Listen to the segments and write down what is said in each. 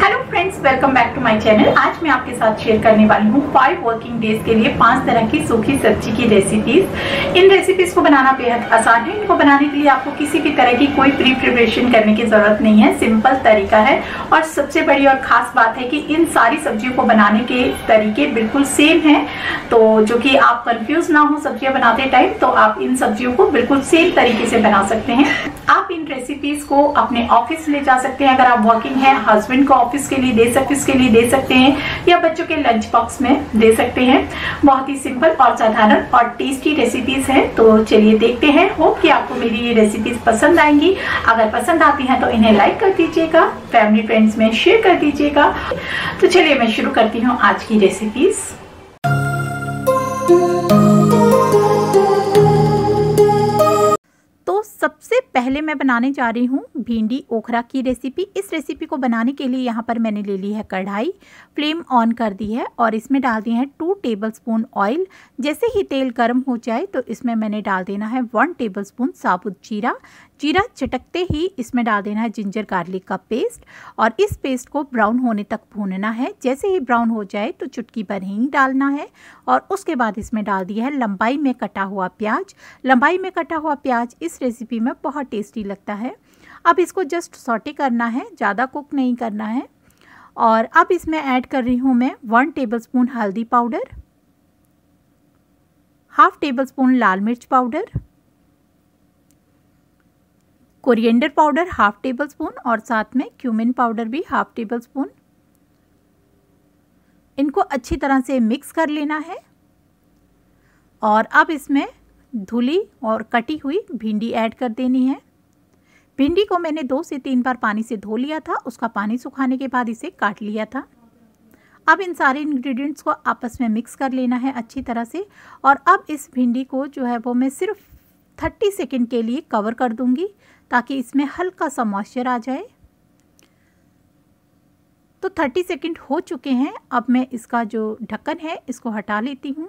Hello friends, welcome back to my channel. आज मैं आपके साथ शेयर करने वाली हूँ 5 वर्किंग डेज के लिए 5 तरह की सूखी सब्जी की रेसिपीज। इन रेसिपीज को बनाना बेहद आसान है। इनको बनाने के लिए आपको किसी भी तरह की कोई प्री प्रिपरेशन करने की जरूरत नहीं है। सिंपल तरीका है और सबसे बड़ी और खास बात है कि इन सारी सब्जियों को बनाने के तरीके बिल्कुल सेम है, तो जो कि आप कंफ्यूज ना हो सब्जियां बनाते टाइम, तो आप इन सब्जियों को बिल्कुल सेम तरीके से बना सकते हैं। आप इन रेसिपीज को अपने ऑफिस ले जा सकते हैं। अगर आप वर्किंग हैं, हस्बैंड को ऑफिस के लिए दे सकते हैं या बच्चों के लंच बॉक्स में दे सकते हैं। बहुत ही सिंपल और साधारण और टेस्टी रेसिपीज हैं। तो चलिए देखते हैं। होप कि आपको मेरी ये रेसिपीज पसंद आएंगी। अगर पसंद आती हैं तो इन्हें लाइक कर दीजिएगा, फैमिली फ्रेंड्स में शेयर कर दीजिएगा। तो चलिए मैं शुरू करती हूँ आज की रेसिपीज। सबसे पहले मैं बनाने जा रही हूँ भिंडी ओखरा की रेसिपी। इस रेसिपी को बनाने के लिए यहाँ पर मैंने ले ली है कढ़ाई, फ्लेम ऑन कर दी है और इसमें डाल दिए हैं 2 टेबलस्पून ऑयल। जैसे ही तेल गर्म हो जाए तो इसमें मैंने डाल देना है 1 टेबलस्पून साबुत जीरा। जीरा चटकते ही इसमें डाल देना है जिंजर गार्लिक का पेस्ट और इस पेस्ट को ब्राउन होने तक भूनना है। जैसे ही ब्राउन हो जाए तो चुटकी भर हींग डालना है और उसके बाद इसमें डाल दिया है लंबाई में कटा हुआ प्याज। लंबाई में कटा हुआ प्याज इस रेसिपी में बहुत टेस्टी लगता है। अब इसको जस्ट सॉटे करना है, ज़्यादा कुक नहीं करना है। और अब इसमें ऐड कर रही हूँ मैं 1 टेबलस्पून हल्दी पाउडर, हाफ टेबलस्पून लाल मिर्च powder, coriander powder half tablespoon और साथ में क्यूमिन पाउडर भी हाफ टेबलस्पून। इनको अच्छी तरह से मिक्स कर लेना है और अब इसमें धुली और कटी हुई भिंडी ऐड कर देनी है। भिंडी को मैंने 2 से 3 बार पानी से धो लिया था, उसका पानी सुखाने के बाद इसे काट लिया था। अब इन सारे इंग्रेडिएंट्स को आपस में मिक्स कर लेना है अच्छी तरह से। और अब इस भिंडी को जो है वो मैं सिर्फ 30 सेकंड के लिए कवर कर दूंगी ताकि इसमें हल्का सा मॉइस्चर आ जाए। तो 30 सेकंड हो चुके हैं। अब मैं इसका जो ढक्कन है इसको हटा लेती हूँ।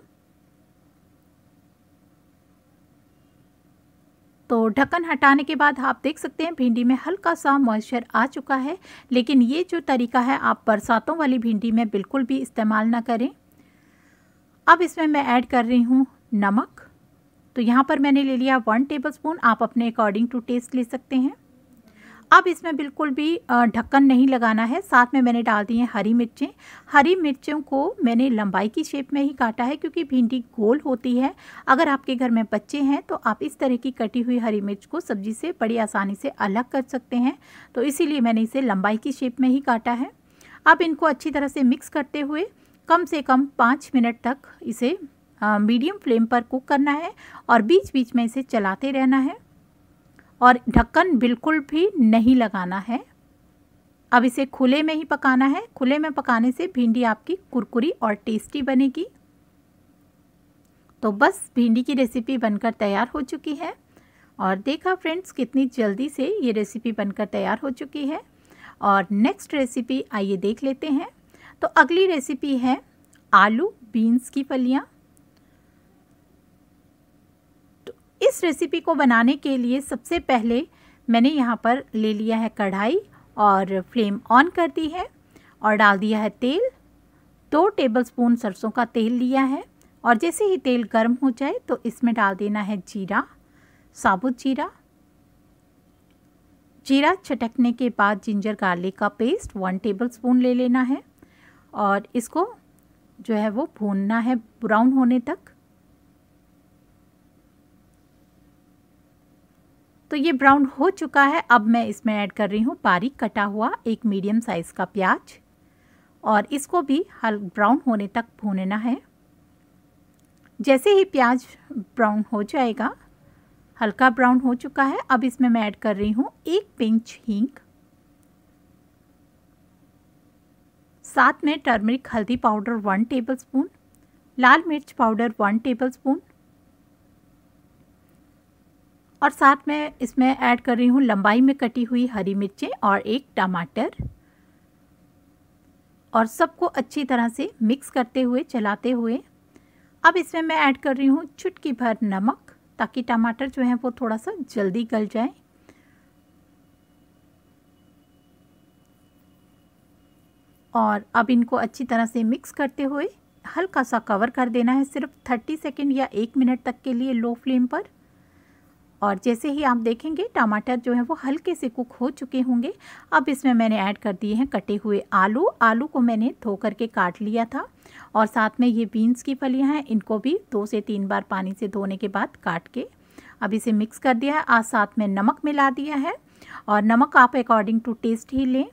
तो ढक्कन हटाने के बाद आप देख सकते हैं भिंडी में हल्का सा मॉइस्चर आ चुका है। लेकिन ये जो तरीका है आप बरसातों वाली भिंडी में बिल्कुल भी इस्तेमाल ना करें। अब इसमें मैं ऐड कर रही हूँ नमक। तो यहाँ पर मैंने ले लिया 1 टेबलस्पून, आप अपने अकॉर्डिंग टू टेस्ट ले सकते हैं। अब इसमें बिल्कुल भी ढक्कन नहीं लगाना है। साथ में मैंने डाल दी हैं हरी मिर्चें। हरी मिर्चों को मैंने लंबाई की शेप में ही काटा है क्योंकि भिंडी गोल होती है। अगर आपके घर में बच्चे हैं तो आप इस तरह की कटी हुई हरी मिर्च को सब्जी से बड़ी आसानी से अलग कर सकते हैं, तो इसीलिए मैंने इसे लंबाई की शेप में ही काटा है। अब इनको अच्छी तरह से मिक्स करते हुए कम से कम 5 मिनट तक इसे मीडियम फ्लेम पर कुक करना है और बीच बीच में इसे चलाते रहना है और ढक्कन बिल्कुल भी नहीं लगाना है। अब इसे खुले में ही पकाना है। खुले में पकाने से भिंडी आपकी कुरकुरी और टेस्टी बनेगी। तो बस भिंडी की रेसिपी बनकर तैयार हो चुकी है और देखा फ्रेंड्स कितनी जल्दी से ये रेसिपी बनकर तैयार हो चुकी है। और नेक्स्ट रेसिपी आइए देख लेते हैं। तो अगली रेसिपी है आलू बीन्स की फलियाँ। इस रेसिपी को बनाने के लिए सबसे पहले मैंने यहाँ पर ले लिया है कढ़ाई और फ्लेम ऑन कर दी है और डाल दिया है तेल। 2 टेबलस्पून सरसों का तेल लिया है और जैसे ही तेल गर्म हो जाए तो इसमें डाल देना है जीरा, साबुत जीरा। जीरा चटकने के बाद जिंजर गार्लिक का पेस्ट 1 टेबलस्पून ले लेना है और इसको जो है वो भूनना है ब्राउन होने तक। तो ये ब्राउन हो चुका है। अब मैं इसमें ऐड कर रही हूँ बारीक कटा हुआ एक मीडियम साइज़ का प्याज और इसको भी ब्राउन होने तक भूनना है। जैसे ही प्याज ब्राउन हो जाएगा, हल्का ब्राउन हो चुका है, अब इसमें मैं ऐड कर रही हूँ 1 पिंच हींग, साथ में टर्मरिक हल्दी पाउडर 1 टेबलस्पून, लाल मिर्च पाउडर 1 टेबलस्पून और साथ में इसमें ऐड कर रही हूँ लंबाई में कटी हुई हरी मिर्चें और 1 टमाटर और सबको अच्छी तरह से मिक्स करते हुए चलाते हुए अब इसमें मैं ऐड कर रही हूँ चुटकी भर नमक ताकि टमाटर जो है वो थोड़ा सा जल्दी गल जाए। और अब इनको अच्छी तरह से मिक्स करते हुए हल्का सा कवर कर देना है, सिर्फ 30 सेकेंड या 1 मिनट तक के लिए लो फ्लेम पर। और जैसे ही आप देखेंगे टमाटर जो है वो हल्के से कुक हो चुके होंगे। अब इसमें मैंने ऐड कर दिए हैं कटे हुए आलू। आलू को मैंने धो करके काट लिया था और साथ में ये बीन्स की फलियां हैं, इनको भी 2 से 3 बार पानी से धोने के बाद काट के अब इसे मिक्स कर दिया है। आज साथ में नमक मिला दिया है और नमक आप अकॉर्डिंग टू टेस्ट ही लें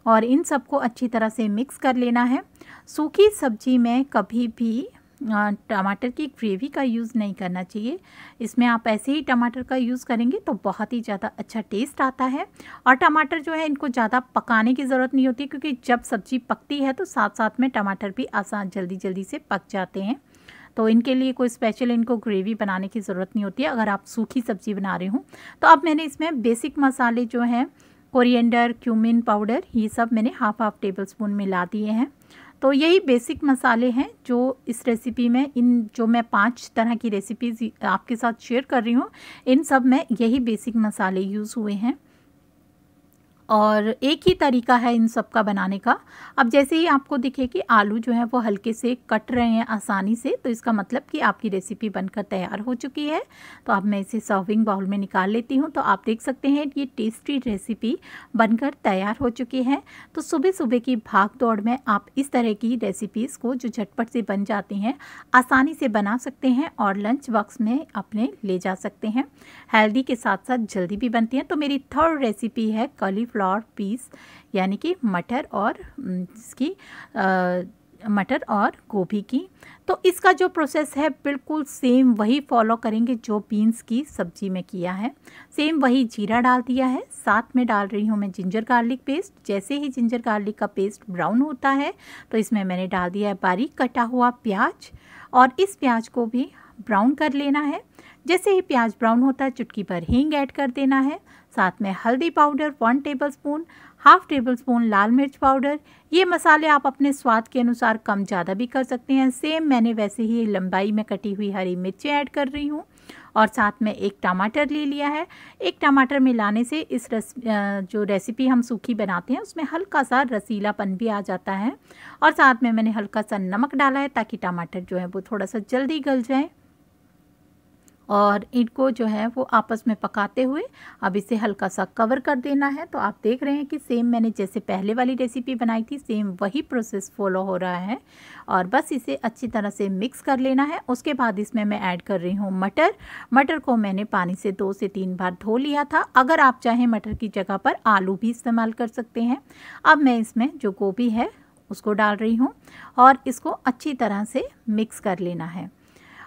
और इन सबको अच्छी तरह से मिक्स कर लेना है। सूखी सब्जी में कभी भी टमाटर की ग्रेवी का यूज़ नहीं करना चाहिए। इसमें आप ऐसे ही टमाटर का यूज़ करेंगे तो बहुत ही ज़्यादा अच्छा टेस्ट आता है। और टमाटर जो है इनको ज़्यादा पकाने की ज़रूरत नहीं होती, क्योंकि जब सब्ज़ी पकती है तो साथ साथ में टमाटर भी आसान जल्दी से पक जाते हैं। तो इनके लिए कोई स्पेशल इनको ग्रेवी बनाने की ज़रूरत नहीं होती है अगर आप सूखी सब्ज़ी बना रहे हो। तो अब मैंने इसमें बेसिक मसाले जो हैं कोरिएंडर, क्यूमिन पाउडर, ये सब मैंने हाफ टेबल स्पून मिला दिए हैं। तो यही बेसिक मसाले हैं जो इस रेसिपी में, इन जो मैं 5 तरह की रेसिपीज़ आपके साथ शेयर कर रही हूँ, इन सब में यही बेसिक मसाले यूज़ हुए हैं और एक ही तरीका है इन सब का बनाने का। अब जैसे ही आपको दिखे कि आलू जो है वो हल्के से कट रहे हैं आसानी से, तो इसका मतलब कि आपकी रेसिपी बनकर तैयार हो चुकी है। तो अब मैं इसे सर्विंग बाउल में निकाल लेती हूँ। तो आप देख सकते हैं ये टेस्टी रेसिपी बनकर तैयार हो चुकी है। तो सुबह सुबह की भाग दौड़ में आप इस तरह की रेसिपीज़ को जो झटपट से बन जाती हैं आसानी से बना सकते हैं और लंच बॉक्स में अपने ले जा सकते हैं। हेल्दी के साथ साथ जल्दी भी बनती हैं। तो मेरी थर्ड रेसिपी है कॉलीफ्लावर पीस, यानी कि मटर और गोभी की। तो इसका जो प्रोसेस है बिल्कुल सेम वही फॉलो करेंगे जो बीन्स की सब्जी में किया है। सेम वही जीरा डाल दिया है, साथ में डाल रही हूँ मैं जिंजर गार्लिक पेस्ट। जैसे ही जिंजर गार्लिक का पेस्ट ब्राउन होता है तो इसमें मैंने डाल दिया है बारीक कटा हुआ प्याज और इस प्याज को भी ब्राउन कर लेना है। जैसे ही प्याज ब्राउन होता है चुटकी भर हींग ऐड कर देना है। साथ में हल्दी powder 1 tablespoon, half table spoon लाल मिर्च पाउडर। ये मसाले आप अपने स्वाद के अनुसार कम ज़्यादा भी कर सकते हैं। सेम मैंने वैसे ही लंबाई में कटी हुई हरी मिर्चें ऐड कर रही हूँ और साथ में 1 टमाटर ले लिया है। 1 टमाटर मिलाने से इस जो रेसिपी हम सूखी बनाते हैं उसमें हल्का सा रसीलापन भी आ जाता है। और साथ में मैंने हल्का सा नमक डाला है ताकि टमाटर जो है वो थोड़ा सा जल्दी गल जाए। और इनको जो है वो आपस में पकाते हुए अब इसे हल्का सा कवर कर देना है। तो आप देख रहे हैं कि सेम मैंने जैसे पहले वाली रेसिपी बनाई थी सेम वही प्रोसेस फॉलो हो रहा है और बस इसे अच्छी तरह से मिक्स कर लेना है। उसके बाद इसमें मैं ऐड कर रही हूँ मटर को मैंने पानी से 2 से 3 बार धो लिया था। अगर आप चाहें मटर की जगह पर आलू भी इस्तेमाल कर सकते हैं। अब मैं इसमें जो गोभी है उसको डाल रही हूँ और इसको अच्छी तरह से मिक्स कर लेना है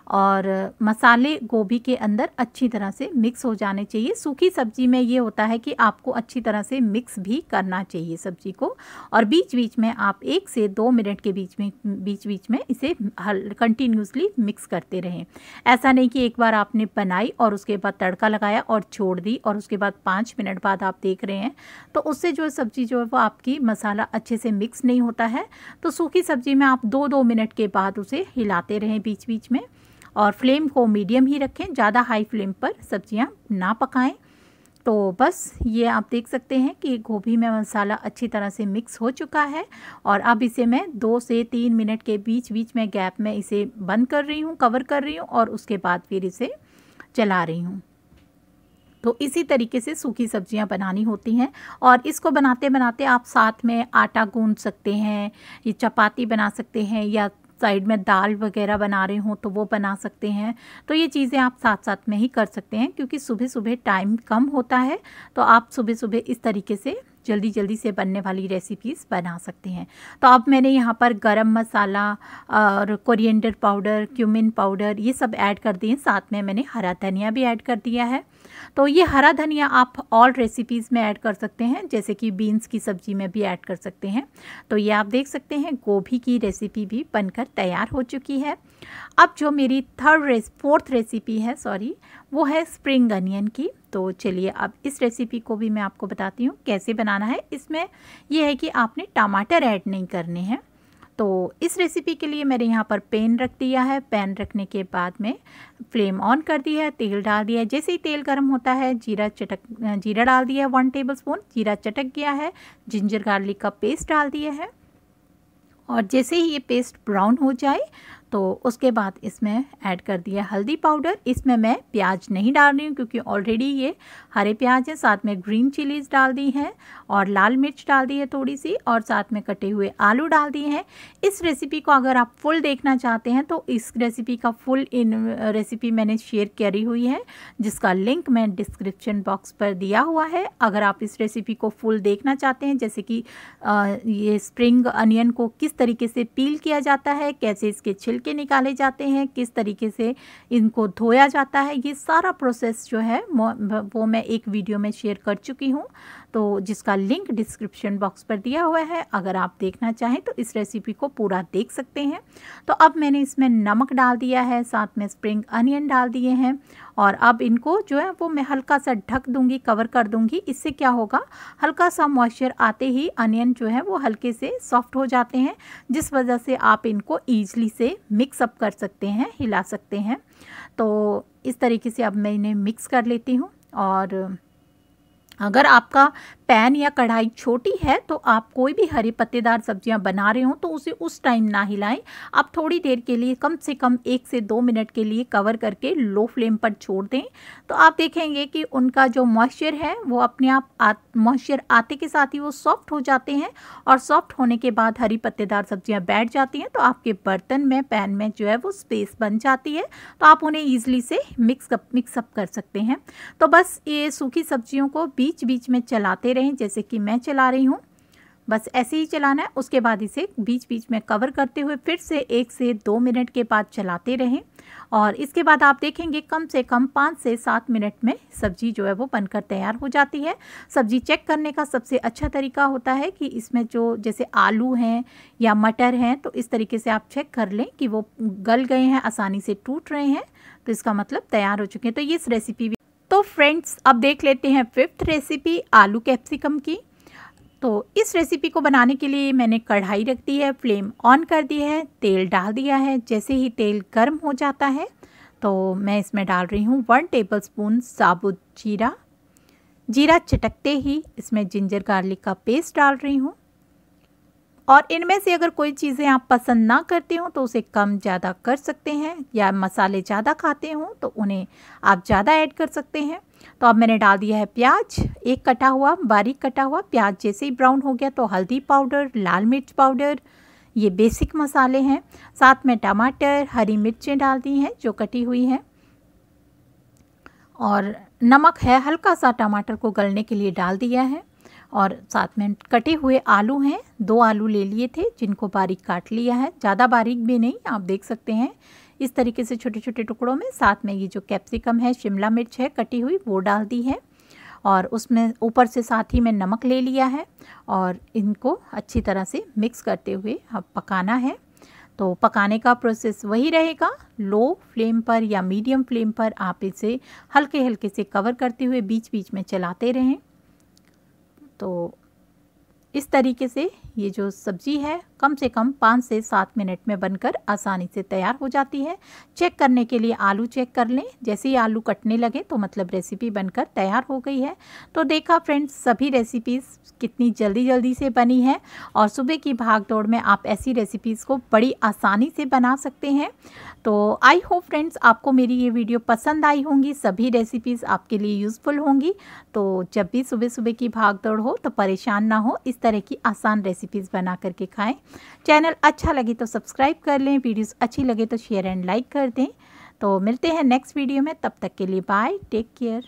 और मसाले गोभी के अंदर अच्छी तरह से मिक्स हो जाने चाहिए। सूखी सब्जी में ये होता है कि आपको अच्छी तरह से मिक्स भी करना चाहिए सब्जी को और बीच बीच में आप 1 से 2 मिनट के बीच में इसे कंटिन्यूसली मिक्स करते रहें। ऐसा नहीं कि एक बार आपने बनाई और उसके बाद तड़का लगाया और छोड़ दी और उसके बाद 5 मिनट बाद आप देख रहे हैं तो उससे जो सब्ज़ी जो है वो आपकी मसाला अच्छे से मिक्स नहीं होता है। तो सूखी सब्जी में आप 2-2 मिनट के बाद उसे हिलाते रहें बीच बीच में और फ्लेम को मीडियम ही रखें, ज़्यादा हाई फ्लेम पर सब्जियां ना पकाएं। तो बस ये आप देख सकते हैं कि गोभी में मसाला अच्छी तरह से मिक्स हो चुका है और अब इसे मैं 2 से 3 मिनट के बीच में गैप में इसे बंद कर रही हूँ, कवर कर रही हूँ और उसके बाद फिर इसे चला रही हूँ। तो इसी तरीके से सूखी सब्जियां बनानी होती हैं और इसको बनाते बनाते आप साथ में आटा गूंद सकते हैं, ये चपाती बना सकते हैं या साइड में दाल वगैरह बना रहे हो तो वो बना सकते हैं। तो ये चीज़ें आप साथ साथ में ही कर सकते हैं क्योंकि सुबह सुबह टाइम कम होता है तो आप सुबह सुबह इस तरीके से जल्दी से बनने वाली रेसिपीज़ बना सकते हैं। तो अब मैंने यहाँ पर गरम मसाला और कोरिएंडर पाउडर, क्यूमिन पाउडर ये सब ऐड कर दिए। साथ में मैंने हरा धनिया भी ऐड कर दिया है। तो ये हरा धनिया आप ऑल रेसिपीज़ में ऐड कर सकते हैं, जैसे कि बीन्स की सब्ज़ी में भी ऐड कर सकते हैं। तो ये आप देख सकते हैं गोभी की रेसिपी भी बनकर तैयार हो चुकी है। अब जो मेरी फोर्थ रेसिपी है वो है स्प्रिंग अनियन की। तो चलिए अब इस रेसिपी को भी मैं आपको बताती हूँ कैसे बनाना है। इसमें यह है कि आपने टमाटर ऐड नहीं करने हैं। तो इस रेसिपी के लिए मैंने यहाँ पर पैन रख दिया है। पैन रखने के बाद में फ्लेम ऑन कर दिया है, तेल डाल दिया है। जैसे ही तेल गर्म होता है जीरा डाल दिया है 1 टेबलस्पून। जीरा चटक गया है, जिंजर गार्लिक का पेस्ट डाल दिया है और जैसे ही ये पेस्ट ब्राउन हो जाए तो उसके बाद इसमें ऐड कर दिया हल्दी पाउडर। इसमें मैं प्याज नहीं डाल रही हूँ क्योंकि ऑलरेडी ये हरे प्याज हैं, साथ में ग्रीन चिलीज डाल दी हैं और लाल मिर्च डाल दी है थोड़ी सी, और साथ में कटे हुए आलू डाल दिए हैं। इस रेसिपी को अगर आप फुल देखना चाहते हैं तो इस रेसिपी का फुल रेसिपी मैंने शेयर करी हुई है, जिसका लिंक मैं डिस्क्रिप्शन बॉक्स पर दिया हुआ है। अगर आप इस रेसिपी को फुल देखना चाहते हैं, जैसे कि ये स्प्रिंग अनियन को किस तरीके से पील किया जाता है, कैसे इसके छिलके निकाले जाते हैं, किस तरीके से इनको धोया जाता है, ये सारा प्रोसेस जो है वो मैं एक वीडियो में शेयर कर चुकी हूँ, तो जिसका लिंक डिस्क्रिप्शन बॉक्स पर दिया हुआ है। अगर आप देखना चाहें तो इस रेसिपी को पूरा देख सकते हैं। तो अब मैंने इसमें नमक डाल दिया है, साथ में स्प्रिंग अनियन डाल दिए हैं, और अब इनको जो है वो मैं हल्का सा ढक दूंगी, कवर कर दूंगी। इससे क्या होगा, हल्का सा मॉइस्चर आते ही अनियन जो है वो हल्के से सॉफ्ट हो जाते हैं, जिस वजह से आप इनको ईजिली से मिक्स अप कर सकते हैं, हिला सकते हैं। तो इस तरीके से अब मैं इन्हें मिक्स कर लेती हूँ। और अगर आपका पैन या कढ़ाई छोटी है तो आप कोई भी हरी पत्तेदार सब्जियां बना रहे हो तो उसे उस टाइम ना हिलाएं। आप थोड़ी देर के लिए, कम से कम 1 से 2 मिनट के लिए कवर करके लो फ्लेम पर छोड़ दें, तो आप देखेंगे कि उनका जो मॉइस्चर है वो अपने आप मॉइस्चर आते के साथ ही वो सॉफ्ट हो जाते हैं, और सॉफ्ट होने के बाद हरी पत्तेदार सब्जियाँ बैठ जाती हैं, तो आपके बर्तन में, पैन में जो है वो स्पेस बन जाती है, तो आप उन्हें ईजिली से मिक्सअप कर सकते हैं। तो बस ये सूखी सब्जियों को बीच बीच में चलाते रहें, जैसे कि मैं चला रही हूँ, बस ऐसे ही चलाना है। उसके बाद इसे बीच बीच में कवर करते हुए फिर से 1 से 2 मिनट के बाद चलाते रहें, और इसके बाद आप देखेंगे कम से कम 5 से 7 मिनट में सब्जी जो है वो बनकर तैयार हो जाती है। सब्जी चेक करने का सबसे अच्छा तरीका होता है कि इसमें जो जैसे आलू हैं या मटर हैं, तो इस तरीके से आप चेक कर लें कि वो गल गए हैं, आसानी से टूट रहे हैं, तो इसका मतलब तैयार हो चुके हैं। तो ये इस रेसिपी भी। तो फ्रेंड्स, अब देख लेते हैं 5th रेसिपी, आलू कैप्सिकम की। तो इस रेसिपी को बनाने के लिए मैंने कढ़ाई रख दी है, फ्लेम ऑन कर दी है, तेल डाल दिया है। जैसे ही तेल गर्म हो जाता है तो मैं इसमें डाल रही हूँ 1 टेबलस्पून साबुत जीरा। जीरा चटकते ही इसमें जिंजर गार्लिक का पेस्ट डाल रही हूँ, और इनमें से अगर कोई चीज़ें आप पसंद ना करते हो तो उसे कम ज़्यादा कर सकते हैं, या मसाले ज़्यादा खाते हो तो उन्हें आप ज़्यादा ऐड कर सकते हैं। तो अब मैंने डाल दिया है प्याज, एक कटा हुआ, बारीक कटा हुआ प्याज। जैसे ही ब्राउन हो गया तो हल्दी पाउडर, लाल मिर्च पाउडर, ये बेसिक मसाले हैं। साथ में टमाटर, हरी मिर्चें डाल दी हैं जो कटी हुई हैं, और नमक है हल्का सा टमाटर को गलने के लिए डाल दिया है, और साथ में कटे हुए आलू हैं, 2 आलू ले लिए थे जिनको बारीक काट लिया है, ज़्यादा बारीक भी नहीं, आप देख सकते हैं इस तरीके से छोटे छोटे टुकड़ों में। साथ में ये जो कैप्सिकम है, शिमला मिर्च है कटी हुई, वो डाल दी है, और उसमें ऊपर से साथ ही में नमक ले लिया है, और इनको अच्छी तरह से मिक्स करते हुए अब पकाना है। तो पकाने का प्रोसेस वही रहेगा, लो फ्लेम पर या मीडियम फ्लेम पर आप इसे हल्के हल्के से कवर करते हुए बीच बीच में चलाते रहें। तो इस तरीके से ये जो सब्ज़ी है कम से कम 5 से 7 मिनट में बनकर आसानी से तैयार हो जाती है। चेक करने के लिए आलू चेक कर लें, जैसे ही आलू कटने लगे तो मतलब रेसिपी बनकर तैयार हो गई है। तो देखा फ्रेंड्स, सभी रेसिपीज़ कितनी जल्दी जल्दी से बनी है, और सुबह की भाग दौड़ में आप ऐसी रेसिपीज़ को बड़ी आसानी से बना सकते हैं। तो आई होप फ्रेंड्स आपको मेरी ये वीडियो पसंद आई होंगी, सभी रेसिपीज़ आपके लिए यूज़फुल होंगी। तो जब भी सुबह सुबह की भाग दौड़ हो तो परेशान ना हो, इस तरह की आसान रेसिपीज़ बना करके खाएं। चैनल अच्छा लगे तो सब्सक्राइब कर लें, वीडियोस अच्छी लगे तो शेयर एंड लाइक कर दें। तो मिलते हैं नेक्स्ट वीडियो में, तब तक के लिए बाय, टेक केयर।